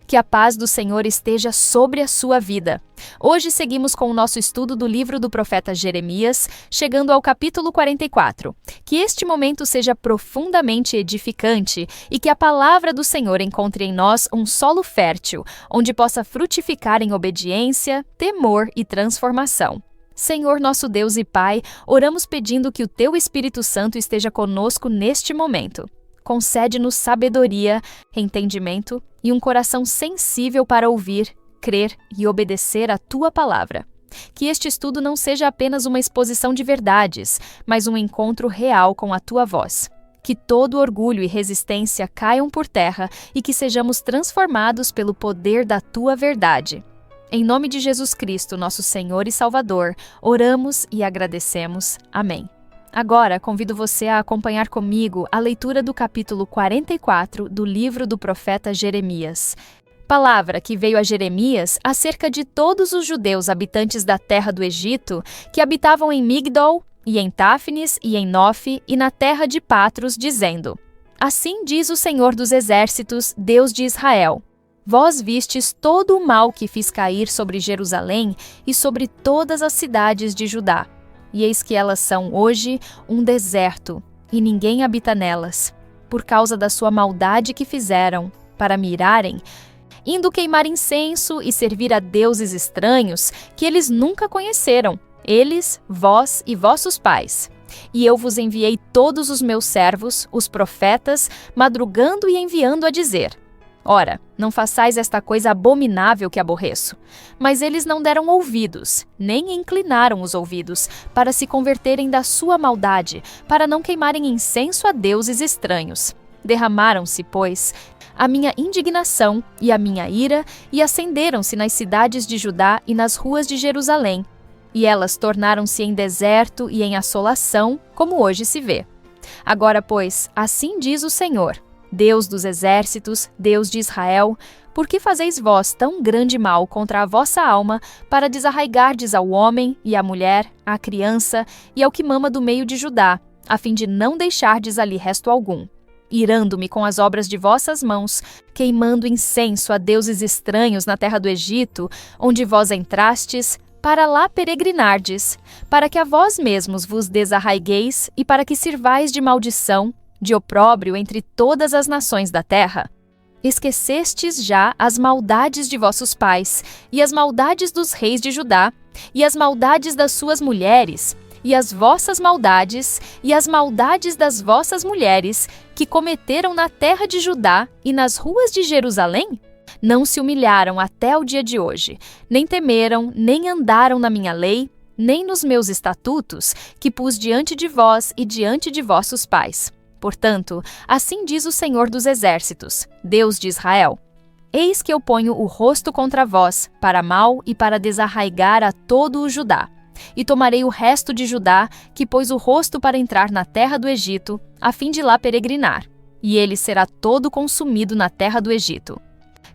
Que a paz do Senhor esteja sobre a sua vida. Hoje seguimos com o nosso estudo do livro do profeta Jeremias, chegando ao capítulo 44. Que este momento seja profundamente edificante e que a palavra do Senhor encontre em nós um solo fértil, onde possa frutificar em obediência, temor e transformação. Senhor nosso Deus e Pai, oramos pedindo que o Teu Espírito Santo esteja conosco neste momento. Concede-nos sabedoria, entendimento e um coração sensível para ouvir, crer e obedecer à Tua palavra. Que este estudo não seja apenas uma exposição de verdades, mas um encontro real com a Tua voz. Que todo orgulho e resistência caiam por terra e que sejamos transformados pelo poder da Tua verdade. Em nome de Jesus Cristo, nosso Senhor e Salvador, oramos e agradecemos. Amém. Agora, convido você a acompanhar comigo a leitura do capítulo 44 do livro do profeta Jeremias. Palavra que veio a Jeremias acerca de todos os judeus habitantes da terra do Egito, que habitavam em Migdol, e em Táfnis, e em Nofe, e na terra de Patros, dizendo: Assim diz o Senhor dos Exércitos, Deus de Israel: Vós vistes todo o mal que fiz cair sobre Jerusalém e sobre todas as cidades de Judá. E eis que elas são hoje um deserto, e ninguém habita nelas, por causa da sua maldade que fizeram, para me irarem, indo queimar incenso e servir a deuses estranhos que eles nunca conheceram, eles, vós e vossos pais. E eu vos enviei todos os meus servos, os profetas, madrugando e enviando a dizer: Ora, não façais esta coisa abominável que aborreço. Mas eles não deram ouvidos, nem inclinaram os ouvidos, para se converterem da sua maldade, para não queimarem incenso a deuses estranhos. Derramaram-se, pois, a minha indignação e a minha ira, e acenderam-se nas cidades de Judá e nas ruas de Jerusalém. E elas tornaram-se em deserto e em assolação, como hoje se vê. Agora, pois, assim diz o Senhor, Deus dos exércitos, Deus de Israel, por que fazeis vós tão grande mal contra a vossa alma, para desarraigardes ao homem e à mulher, à criança e ao que mama do meio de Judá, a fim de não deixardes ali resto algum? Irando-me com as obras de vossas mãos, queimando incenso a deuses estranhos na terra do Egito, onde vós entrastes, para lá peregrinardes, para que a vós mesmos vos desarraigueis e para que sirvais de maldição, de opróbrio entre todas as nações da terra? Esquecestes já as maldades de vossos pais, e as maldades dos reis de Judá, e as maldades das suas mulheres, e as vossas maldades, e as maldades das vossas mulheres, que cometeram na terra de Judá e nas ruas de Jerusalém? Não se humilharam até o dia de hoje, nem temeram, nem andaram na minha lei, nem nos meus estatutos, que pus diante de vós e diante de vossos pais. Portanto, assim diz o Senhor dos Exércitos, Deus de Israel: Eis que eu ponho o rosto contra vós, para mal e para desarraigar a todo o Judá. E tomarei o resto de Judá, que pôs o rosto para entrar na terra do Egito, a fim de lá peregrinar. E ele será todo consumido na terra do Egito.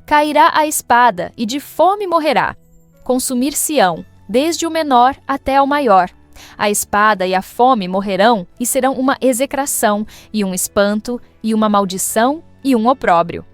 Cairá a espada, e de fome morrerá. Consumir-se-ão, desde o menor até ao maior. A espada e a fome morrerão e serão uma execração, e um espanto, e uma maldição, e um opróbrio.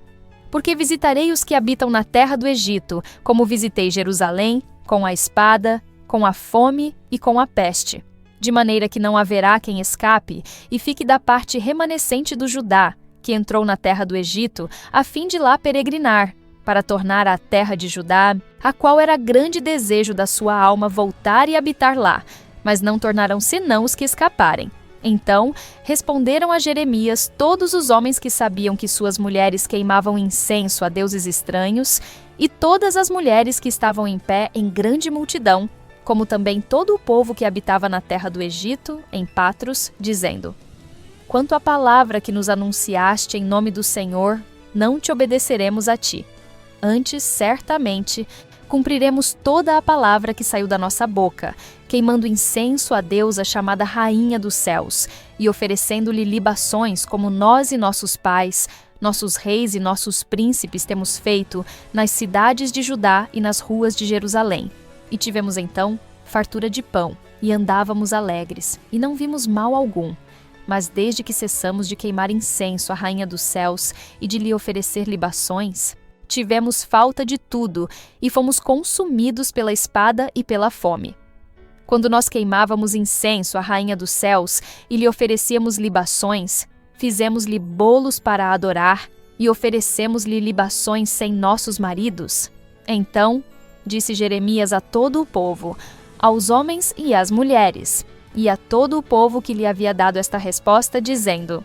Porque visitarei os que habitam na terra do Egito, como visitei Jerusalém, com a espada, com a fome e com a peste. De maneira que não haverá quem escape, e fique da parte remanescente do Judá, que entrou na terra do Egito, a fim de lá peregrinar, para tornar à terra de Judá, a qual era grande desejo da sua alma voltar e habitar lá, mas não tornarão senão os que escaparem. Então responderam a Jeremias todos os homens que sabiam que suas mulheres queimavam incenso a deuses estranhos, e todas as mulheres que estavam em pé em grande multidão, como também todo o povo que habitava na terra do Egito, em Patros, dizendo: Quanto à palavra que nos anunciaste em nome do Senhor, não te obedeceremos a ti. Antes, certamente, cumpriremos toda a palavra que saiu da nossa boca, queimando incenso à deusa chamada Rainha dos Céus, e oferecendo-lhe libações como nós e nossos pais, nossos reis e nossos príncipes temos feito nas cidades de Judá e nas ruas de Jerusalém. E tivemos então fartura de pão, e andávamos alegres, e não vimos mal algum. Mas desde que cessamos de queimar incenso à Rainha dos Céus e de lhe oferecer libações, tivemos falta de tudo e fomos consumidos pela espada e pela fome. Quando nós queimávamos incenso à Rainha dos Céus e lhe oferecíamos libações, fizemos-lhe bolos para adorar e oferecemos-lhe libações sem nossos maridos. Então, disse Jeremias a todo o povo, aos homens e às mulheres, e a todo o povo que lhe havia dado esta resposta, dizendo: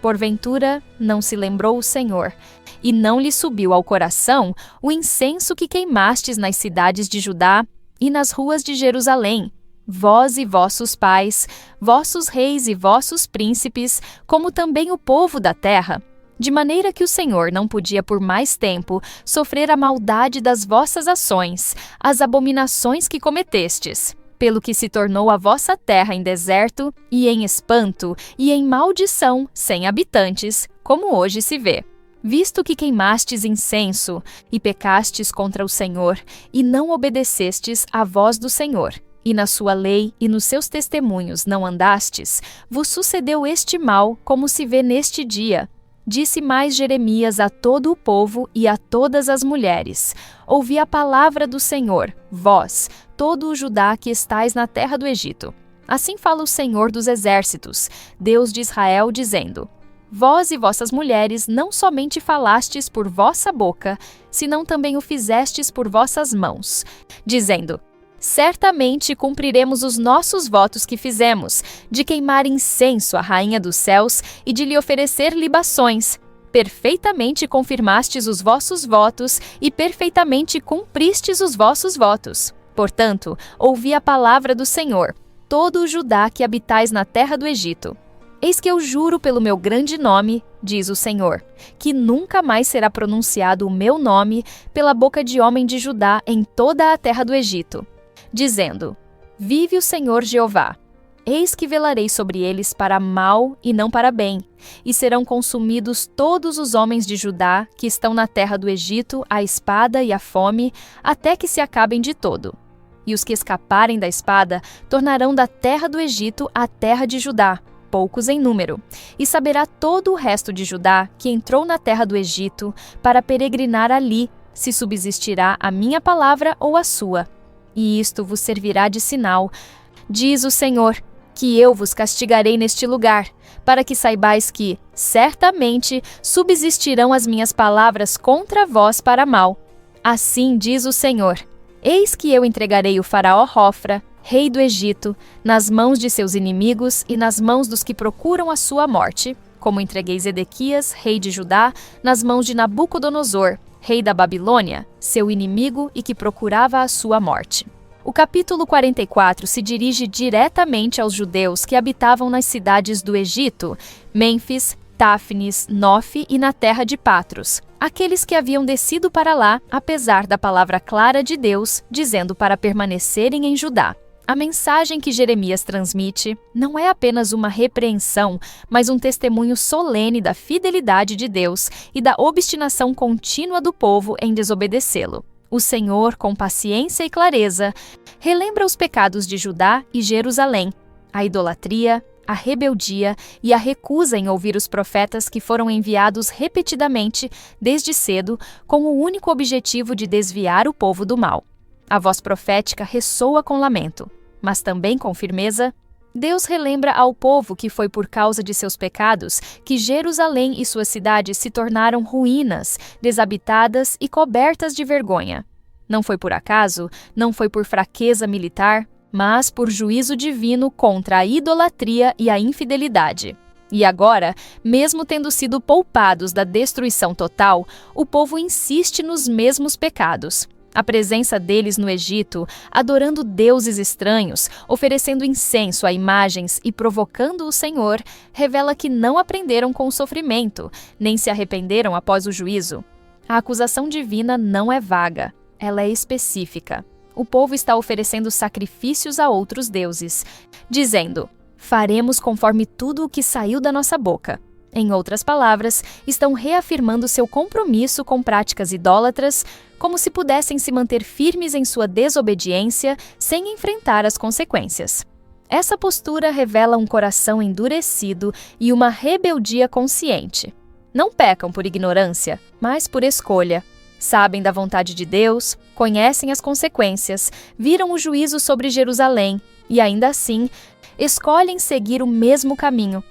Porventura não se lembrou o Senhor, e não lhe subiu ao coração o incenso que queimastes nas cidades de Judá e nas ruas de Jerusalém, vós e vossos pais, vossos reis e vossos príncipes, como também o povo da terra, de maneira que o Senhor não podia por mais tempo sofrer a maldade das vossas ações, as abominações que cometestes, pelo que se tornou a vossa terra em deserto e em espanto e em maldição, sem habitantes, como hoje se vê. Visto que queimastes incenso e pecastes contra o Senhor, e não obedecestes à voz do Senhor, e na sua lei e nos seus testemunhos não andastes, vos sucedeu este mal, como se vê neste dia. Disse mais Jeremias a todo o povo e a todas as mulheres: Ouvi a palavra do Senhor, vós, todo o Judá que estais na terra do Egito. Assim fala o Senhor dos exércitos, Deus de Israel, dizendo: Vós e vossas mulheres não somente falastes por vossa boca, senão também o fizestes por vossas mãos, dizendo: Certamente cumpriremos os nossos votos que fizemos, de queimar incenso à Rainha dos Céus e de lhe oferecer libações. Perfeitamente confirmastes os vossos votos e perfeitamente cumpristes os vossos votos. Portanto, ouvi a palavra do Senhor, todo o Judá que habitais na terra do Egito. Eis que eu juro pelo meu grande nome, diz o Senhor, que nunca mais será pronunciado o meu nome pela boca de homem de Judá em toda a terra do Egito, dizendo: Vive o Senhor Jeová. Eis que velarei sobre eles para mal e não para bem, e serão consumidos todos os homens de Judá que estão na terra do Egito, a espada e a fome, até que se acabem de todo. E os que escaparem da espada tornarão da terra do Egito a terra de Judá, poucos em número, e saberá todo o resto de Judá que entrou na terra do Egito para peregrinar ali, se subsistirá a minha palavra ou a sua. E isto vos servirá de sinal, diz o Senhor, que eu vos castigarei neste lugar, para que saibais que, certamente, subsistirão as minhas palavras contra vós para mal. Assim diz o Senhor: Eis que eu entregarei o faraó Hofra, rei do Egito, nas mãos de seus inimigos e nas mãos dos que procuram a sua morte, como entreguei Zedequias, rei de Judá, nas mãos de Nabucodonosor, rei da Babilônia, seu inimigo e que procurava a sua morte. O capítulo 44 se dirige diretamente aos judeus que habitavam nas cidades do Egito, Mênfis, Táfnis, Nofe e na terra de Patros, aqueles que haviam descido para lá, apesar da palavra clara de Deus, dizendo para permanecerem em Judá. A mensagem que Jeremias transmite não é apenas uma repreensão, mas um testemunho solene da fidelidade de Deus e da obstinação contínua do povo em desobedecê-lo. O Senhor, com paciência e clareza, relembra os pecados de Judá e Jerusalém, a idolatria, a rebeldia e a recusa em ouvir os profetas que foram enviados repetidamente, desde cedo, com o único objetivo de desviar o povo do mal. A voz profética ressoa com lamento, mas também com firmeza. Deus relembra ao povo que foi por causa de seus pecados que Jerusalém e suas cidades se tornaram ruínas, desabitadas e cobertas de vergonha. Não foi por acaso, não foi por fraqueza militar, mas por juízo divino contra a idolatria e a infidelidade. E agora, mesmo tendo sido poupados da destruição total, o povo insiste nos mesmos pecados. A presença deles no Egito, adorando deuses estranhos, oferecendo incenso a imagens e provocando o Senhor, revela que não aprenderam com o sofrimento, nem se arrependeram após o juízo. A acusação divina não é vaga, ela é específica. O povo está oferecendo sacrifícios a outros deuses, dizendo: faremos conforme tudo o que saiu da nossa boca. Em outras palavras, estão reafirmando seu compromisso com práticas idólatras, como se pudessem se manter firmes em sua desobediência sem enfrentar as consequências. Essa postura revela um coração endurecido e uma rebeldia consciente. Não pecam por ignorância, mas por escolha. Sabem da vontade de Deus, conhecem as consequências, viram o juízo sobre Jerusalém e, ainda assim, escolhem seguir o mesmo caminho.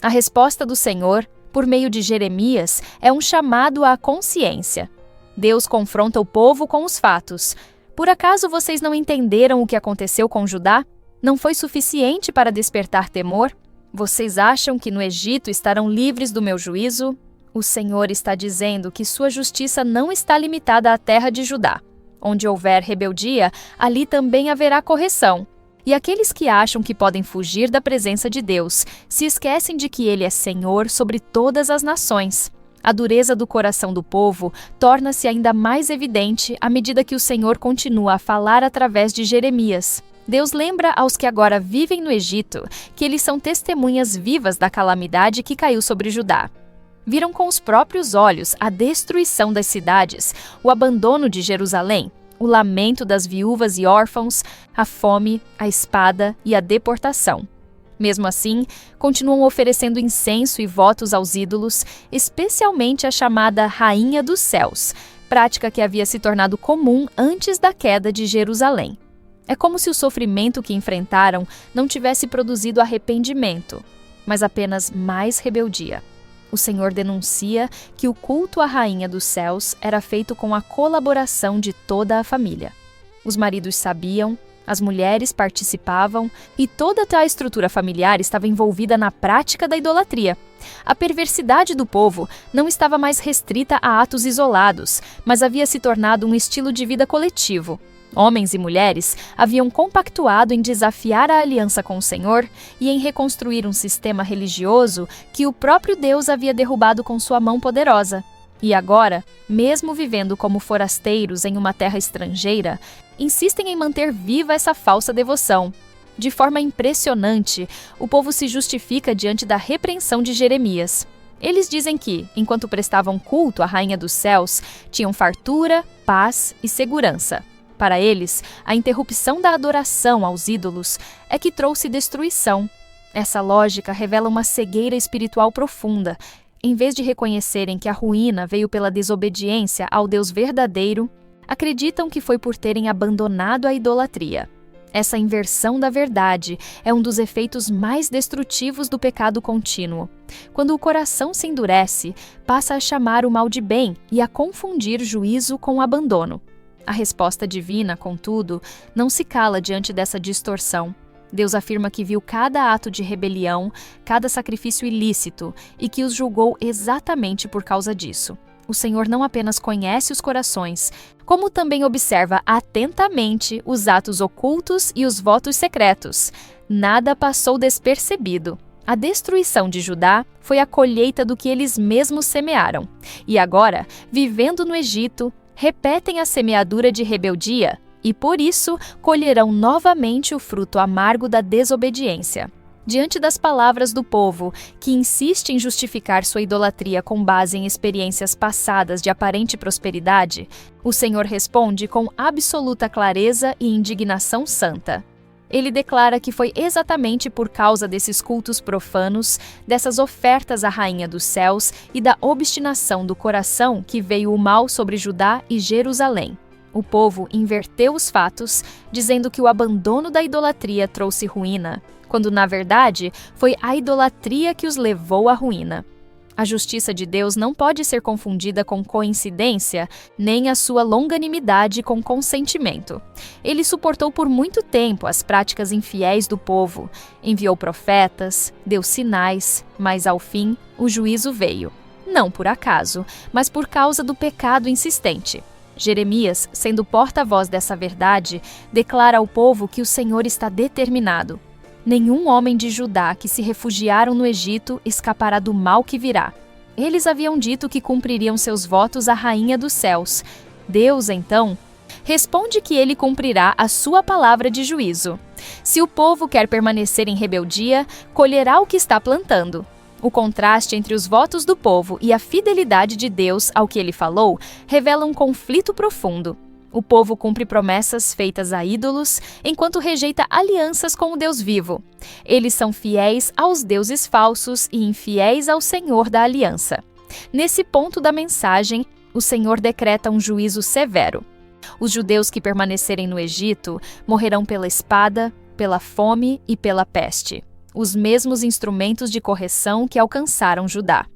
A resposta do Senhor, por meio de Jeremias, é um chamado à consciência. Deus confronta o povo com os fatos. Por acaso vocês não entenderam o que aconteceu com Judá? Não foi suficiente para despertar temor? Vocês acham que no Egito estarão livres do meu juízo? O Senhor está dizendo que sua justiça não está limitada à terra de Judá. Onde houver rebeldia, ali também haverá correção. E aqueles que acham que podem fugir da presença de Deus se esquecem de que Ele é Senhor sobre todas as nações. A dureza do coração do povo torna-se ainda mais evidente à medida que o Senhor continua a falar através de Jeremias. Deus lembra aos que agora vivem no Egito que eles são testemunhas vivas da calamidade que caiu sobre Judá. Viram com os próprios olhos a destruição das cidades, o abandono de Jerusalém, o lamento das viúvas e órfãos, a fome, a espada e a deportação. Mesmo assim, continuam oferecendo incenso e votos aos ídolos, especialmente a chamada Rainha dos Céus, prática que havia se tornado comum antes da queda de Jerusalém. É como se o sofrimento que enfrentaram não tivesse produzido arrependimento, mas apenas mais rebeldia. O Senhor denuncia que o culto à Rainha dos Céus era feito com a colaboração de toda a família. Os maridos sabiam, as mulheres participavam e toda a estrutura familiar estava envolvida na prática da idolatria. A perversidade do povo não estava mais restrita a atos isolados, mas havia se tornado um estilo de vida coletivo. Homens e mulheres haviam compactuado em desafiar a aliança com o Senhor e em reconstruir um sistema religioso que o próprio Deus havia derrubado com sua mão poderosa. E agora, mesmo vivendo como forasteiros em uma terra estrangeira, insistem em manter viva essa falsa devoção. De forma impressionante, o povo se justifica diante da repreensão de Jeremias. Eles dizem que, enquanto prestavam culto à Rainha dos Céus, tinham fartura, paz e segurança. Para eles, a interrupção da adoração aos ídolos é que trouxe destruição. Essa lógica revela uma cegueira espiritual profunda. Em vez de reconhecerem que a ruína veio pela desobediência ao Deus verdadeiro, acreditam que foi por terem abandonado a idolatria. Essa inversão da verdade é um dos efeitos mais destrutivos do pecado contínuo. Quando o coração se endurece, passa a chamar o mal de bem e a confundir juízo com abandono. A resposta divina, contudo, não se cala diante dessa distorção. Deus afirma que viu cada ato de rebelião, cada sacrifício ilícito e que os julgou exatamente por causa disso. O Senhor não apenas conhece os corações, como também observa atentamente os atos ocultos e os votos secretos. Nada passou despercebido. A destruição de Judá foi a colheita do que eles mesmos semearam. E agora, vivendo no Egito, repetem a semeadura de rebeldia e, por isso, colherão novamente o fruto amargo da desobediência. Diante das palavras do povo, que insiste em justificar sua idolatria com base em experiências passadas de aparente prosperidade, o Senhor responde com absoluta clareza e indignação santa. Ele declara que foi exatamente por causa desses cultos profanos, dessas ofertas à Rainha dos Céus e da obstinação do coração que veio o mal sobre Judá e Jerusalém. O povo inverteu os fatos, dizendo que o abandono da idolatria trouxe ruína, quando na verdade foi a idolatria que os levou à ruína. A justiça de Deus não pode ser confundida com coincidência, nem a sua longanimidade com consentimento. Ele suportou por muito tempo as práticas infiéis do povo, enviou profetas, deu sinais, mas ao fim o juízo veio. Não por acaso, mas por causa do pecado insistente. Jeremias, sendo porta-voz dessa verdade, declara ao povo que o Senhor está determinado. Nenhum homem de Judá que se refugiaram no Egito escapará do mal que virá. Eles haviam dito que cumpririam seus votos à Rainha dos Céus. Deus, então, responde que ele cumprirá a sua palavra de juízo. Se o povo quer permanecer em rebeldia, colherá o que está plantando. O contraste entre os votos do povo e a fidelidade de Deus ao que ele falou revela um conflito profundo. O povo cumpre promessas feitas a ídolos, enquanto rejeita alianças com o Deus vivo. Eles são fiéis aos deuses falsos e infiéis ao Senhor da aliança. Nesse ponto da mensagem, o Senhor decreta um juízo severo. Os judeus que permanecerem no Egito morrerão pela espada, pela fome e pela peste, os mesmos instrumentos de correção que alcançaram Judá.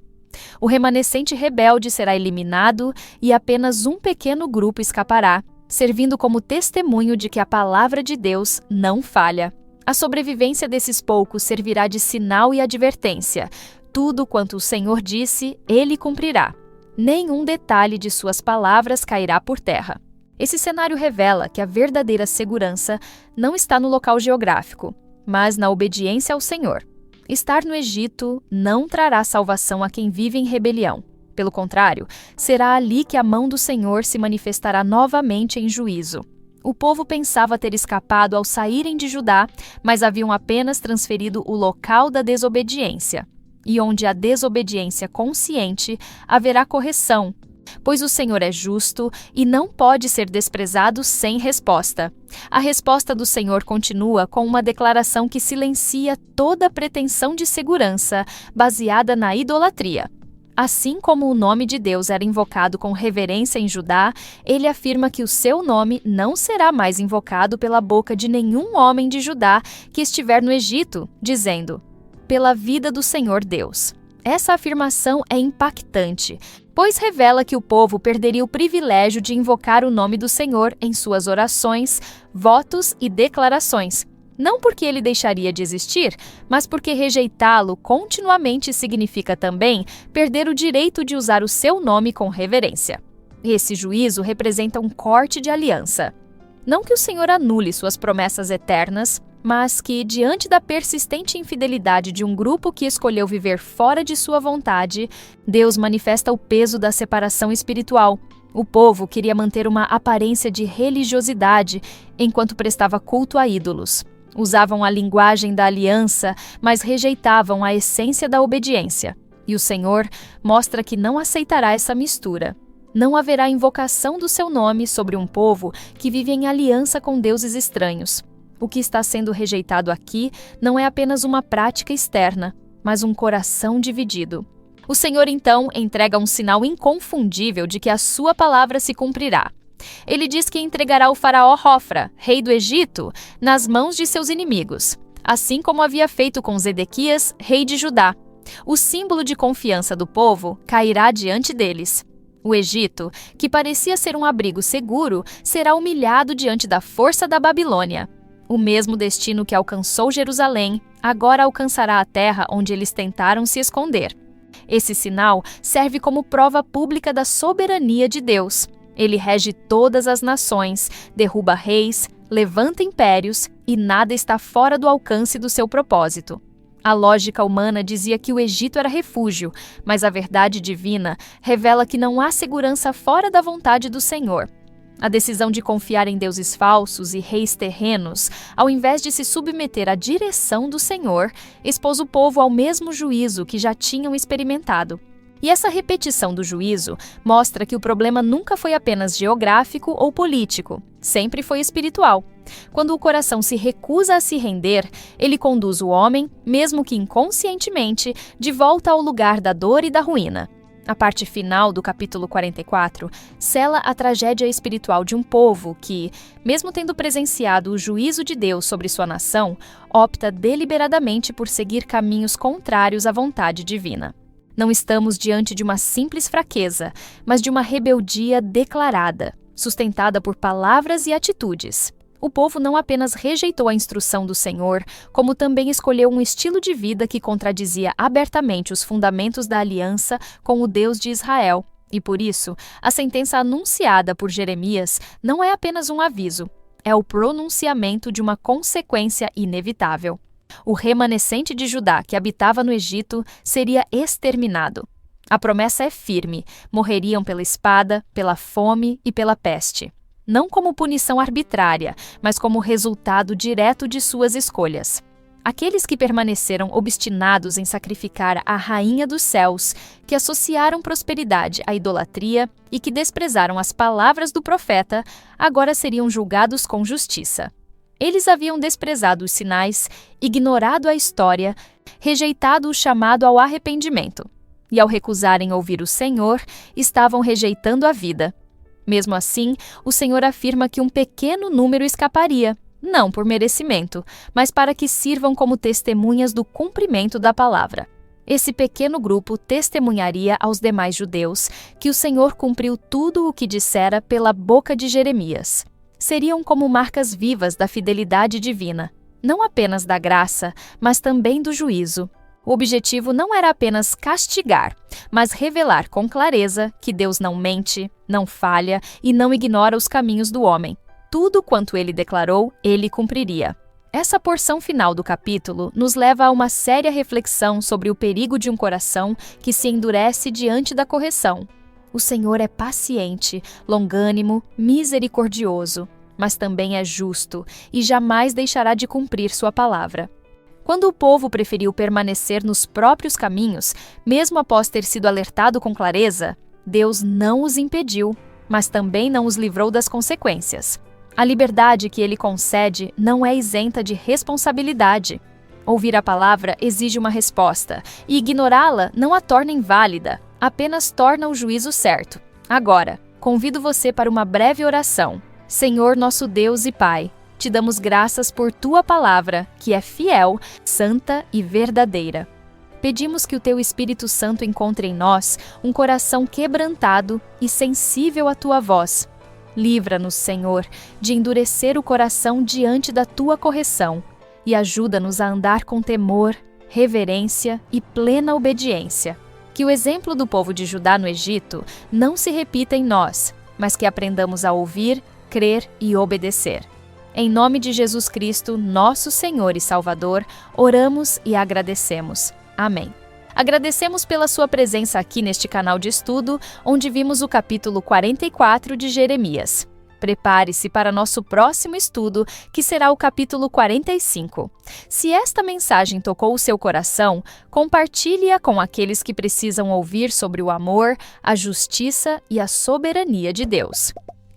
O remanescente rebelde será eliminado e apenas um pequeno grupo escapará, servindo como testemunho de que a palavra de Deus não falha. A sobrevivência desses poucos servirá de sinal e advertência. Tudo quanto o Senhor disse, ele cumprirá. Nenhum detalhe de suas palavras cairá por terra. Esse cenário revela que a verdadeira segurança não está no local geográfico, mas na obediência ao Senhor. Estar no Egito não trará salvação a quem vive em rebelião. Pelo contrário, será ali que a mão do Senhor se manifestará novamente em juízo. O povo pensava ter escapado ao saírem de Judá, mas haviam apenas transferido o local da desobediência. E onde há desobediência consciente, haverá correção, pois o Senhor é justo e não pode ser desprezado sem resposta. A resposta do Senhor continua com uma declaração que silencia toda pretensão de segurança baseada na idolatria. Assim como o nome de Deus era invocado com reverência em Judá, ele afirma que o seu nome não será mais invocado pela boca de nenhum homem de Judá que estiver no Egito, dizendo: pela vida do Senhor Deus. Essa afirmação é impactante, pois revela que o povo perderia o privilégio de invocar o nome do Senhor em suas orações, votos e declarações. Não porque ele deixaria de existir, mas porque rejeitá-lo continuamente significa também perder o direito de usar o seu nome com reverência. Esse juízo representa um corte de aliança. Não que o Senhor anule suas promessas eternas, mas que, diante da persistente infidelidade de um grupo que escolheu viver fora de sua vontade, Deus manifesta o peso da separação espiritual. O povo queria manter uma aparência de religiosidade enquanto prestava culto a ídolos. Usavam a linguagem da aliança, mas rejeitavam a essência da obediência. E o Senhor mostra que não aceitará essa mistura. Não haverá invocação do seu nome sobre um povo que vive em aliança com deuses estranhos. O que está sendo rejeitado aqui não é apenas uma prática externa, mas um coração dividido. O Senhor, então, entrega um sinal inconfundível de que a sua palavra se cumprirá. Ele diz que entregará o faraó Hofra, rei do Egito, nas mãos de seus inimigos, assim como havia feito com Zedequias, rei de Judá. O símbolo de confiança do povo cairá diante deles. O Egito, que parecia ser um abrigo seguro, será humilhado diante da força da Babilônia. O mesmo destino que alcançou Jerusalém, agora alcançará a terra onde eles tentaram se esconder. Esse sinal serve como prova pública da soberania de Deus. Ele rege todas as nações, derruba reis, levanta impérios e nada está fora do alcance do seu propósito. A lógica humana dizia que o Egito era refúgio, mas a verdade divina revela que não há segurança fora da vontade do Senhor. A decisão de confiar em deuses falsos e reis terrenos, ao invés de se submeter à direção do Senhor, expôs o povo ao mesmo juízo que já tinham experimentado. E essa repetição do juízo mostra que o problema nunca foi apenas geográfico ou político, sempre foi espiritual. Quando o coração se recusa a se render, ele conduz o homem, mesmo que inconscientemente, de volta ao lugar da dor e da ruína. A parte final do capítulo 44 sela a tragédia espiritual de um povo que, mesmo tendo presenciado o juízo de Deus sobre sua nação, opta deliberadamente por seguir caminhos contrários à vontade divina. Não estamos diante de uma simples fraqueza, mas de uma rebeldia declarada, sustentada por palavras e atitudes. O povo não apenas rejeitou a instrução do Senhor, como também escolheu um estilo de vida que contradizia abertamente os fundamentos da aliança com o Deus de Israel. E por isso, a sentença anunciada por Jeremias não é apenas um aviso, é o pronunciamento de uma consequência inevitável. O remanescente de Judá que habitava no Egito seria exterminado. A promessa é firme: morreriam pela espada, pela fome e pela peste. Não como punição arbitrária, mas como resultado direto de suas escolhas. Aqueles que permaneceram obstinados em sacrificar a Rainha dos Céus, que associaram prosperidade à idolatria e que desprezaram as palavras do profeta, agora seriam julgados com justiça. Eles haviam desprezado os sinais, ignorado a história, rejeitado o chamado ao arrependimento. e ao recusarem ouvir o Senhor, estavam rejeitando a vida. Mesmo assim, o Senhor afirma que um pequeno número escaparia, não por merecimento, mas para que sirvam como testemunhas do cumprimento da palavra. Esse pequeno grupo testemunharia aos demais judeus que o Senhor cumpriu tudo o que dissera pela boca de Jeremias. Seriam como marcas vivas da fidelidade divina, não apenas da graça, mas também do juízo. O objetivo não era apenas castigar, mas revelar com clareza que Deus não mente, não falha e não ignora os caminhos do homem. Tudo quanto ele declarou, ele cumpriria. Essa porção final do capítulo nos leva a uma séria reflexão sobre o perigo de um coração que se endurece diante da correção. O Senhor é paciente, longânimo, misericordioso, mas também é justo e jamais deixará de cumprir sua palavra. Quando o povo preferiu permanecer nos próprios caminhos, mesmo após ter sido alertado com clareza, Deus não os impediu, mas também não os livrou das consequências. A liberdade que ele concede não é isenta de responsabilidade. Ouvir a palavra exige uma resposta, e ignorá-la não a torna inválida, apenas torna o juízo certo. Agora, convido você para uma breve oração. Senhor nosso Deus e Pai, te damos graças por tua palavra, que é fiel, santa e verdadeira. Pedimos que o teu Espírito Santo encontre em nós um coração quebrantado e sensível à tua voz. Livra-nos, Senhor, de endurecer o coração diante da tua correção e ajuda-nos a andar com temor, reverência e plena obediência. Que o exemplo do povo de Judá no Egito não se repita em nós, mas que aprendamos a ouvir, crer e obedecer. Em nome de Jesus Cristo, nosso Senhor e Salvador, oramos e agradecemos. Amém. Agradecemos pela sua presença aqui neste canal de estudo, onde vimos o capítulo 44 de Jeremias. Prepare-se para nosso próximo estudo, que será o capítulo 45. Se esta mensagem tocou o seu coração, compartilhe-a com aqueles que precisam ouvir sobre o amor, a justiça e a soberania de Deus.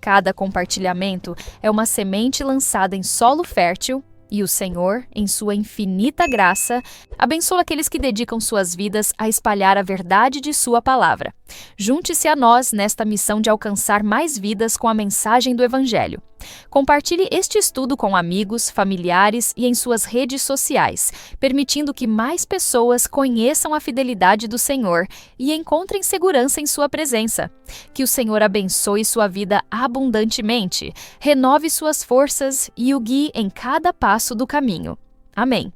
Cada compartilhamento é uma semente lançada em solo fértil, e o Senhor, em sua infinita graça, abençoa aqueles que dedicam suas vidas a espalhar a verdade de sua palavra. Junte-se a nós nesta missão de alcançar mais vidas com a mensagem do Evangelho. Compartilhe este estudo com amigos, familiares e em suas redes sociais, permitindo que mais pessoas conheçam a fidelidade do Senhor e encontrem segurança em sua presença. Que o Senhor abençoe sua vida abundantemente, renove suas forças e o guie em cada passo do caminho. Amém.